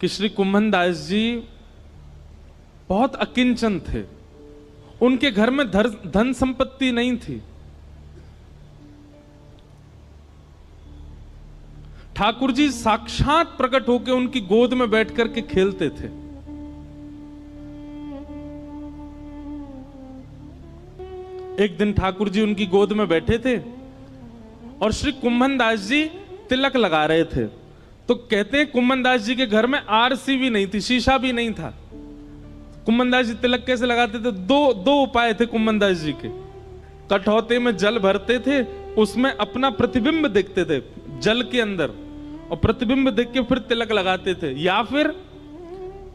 कि श्री कुम्भन दास जी बहुत अकिंचन थे। उनके घर में धन संपत्ति नहीं थी। ठाकुर जी साक्षात प्रकट होकर उनकी गोद में बैठ करके खेलते थे। एक दिन ठाकुर जी उनकी गोद में बैठे थे और श्री कुम्भन दास जी तिलक लगा रहे थे। तो कहते हैं कुम्भन दास जी के घर में आरसी भी नहीं थी, शीशा भी नहीं था। कुम्भन दास जी तिलक कैसे लगाते थे? दो उपाय थे कुम्भन दास जी के। कठौते में जल भरते थे, उसमें अपना प्रतिबिंब देखते थे जल के अंदर, और प्रतिबिंब देख के फिर तिलक लगाते थे। या फिर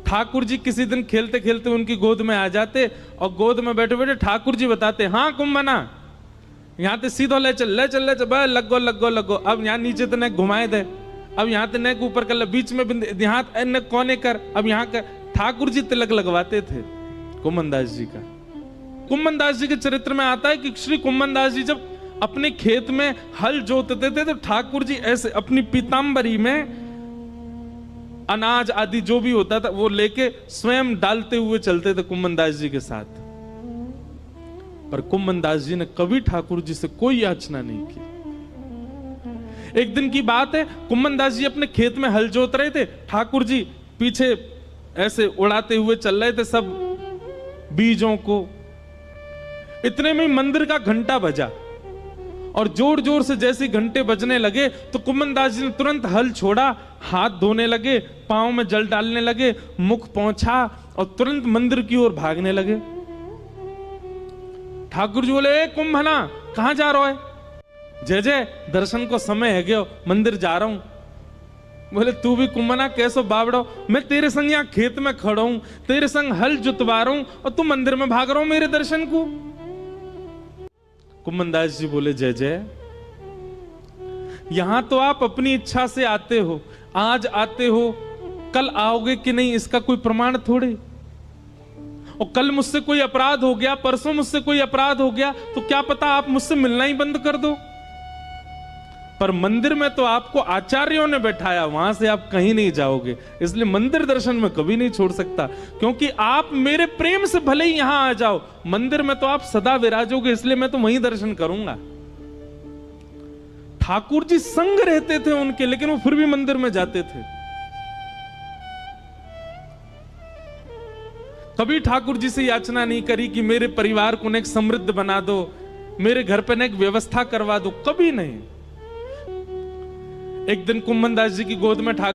ठाकुर जी किसी दिन खेलते खेलते उनकी गोद में आ जाते और गोद में बैठे बैठे ठाकुर जी बताते, हाँ कुम्भना यहाँ ते सीधो ले चल लगो। अब यहाँ नीचे तो नेक घुमाए दे, अब यहाँ ते नेक ऊपर कर ले, बीच में यहाँ नेक कोने कर, अब यहाँ कर। ठाकुर जी तिलक लगवाते थे कुम्भन दास जी का। कुम्भन दास जी के चरित्र में आता है कि श्री कुम्भन दास जी जब अपने खेत में हल जोतते थे तो ठाकुर जी ऐसे अपनी पीतांबरी में अनाज आदि जो भी होता था वो लेके स्वयं डालते हुए चलते थे कुम्भन दास जी के साथ। पर कुम्भन दास जी ने कभी ठाकुर जी से कोई याचना नहीं की। एक दिन की बात है, कुम्भन दास जी अपने खेत में हल जोत रहे थे, ठाकुर जी पीछे ऐसे उड़ाते हुए चल रहे थे सब बीजों को। इतने में मंदिर का घंटा बजा और जोर जोर से जैसे घंटे बजने लगे तो कुम्भन दास जी ने तुरंत हल छोड़ा, हाथ धोने लगे, पांव में जल डालने लगे, मुख पोंछा और तुरंत मंदिर की ओर भागने लगे। ठाकुर जी बोले, ए कुम्भना कहां जा रहा है? जय जय दर्शन को समय है गयो, मंदिर जा रहा हूं। बोले, तू भी कुम्भना कैसो बावड़ो, मैं तेरे संग यहाँ खेत में खड़ा हूं, तेरे संग हल जुतवा रहा हूं और तू मंदिर में भाग रहा हूं मेरे दर्शन को। कुम्भन दास जी बोले, जय जय यहां तो आप अपनी इच्छा से आते हो, आज आते हो, कल आओगे कि नहीं इसका कोई प्रमाण थोड़े। और कल मुझसे कोई अपराध हो गया, परसों मुझसे कोई अपराध हो गया तो क्या पता आप मुझसे मिलना ही बंद कर दो। पर मंदिर में तो आपको आचार्यों ने बैठाया, वहां से आप कहीं नहीं जाओगे, इसलिए मंदिर दर्शन में कभी नहीं छोड़ सकता। क्योंकि आप मेरे प्रेम से भले ही यहां आ जाओ, मंदिर में तो आप सदा विराजोगे, इसलिए मैं तो वहीं दर्शन करूंगा। ठाकुर जी संग रहते थे उनके, लेकिन वो फिर भी मंदिर में जाते थे। कभी ठाकुर जी से याचना नहीं करी कि मेरे परिवार को नेक समृद्ध बना दो, मेरे घर पे नेक व्यवस्था करवा दो, कभी नहीं। एक दिन कुम्भन दास जी की गोद में ठाकुर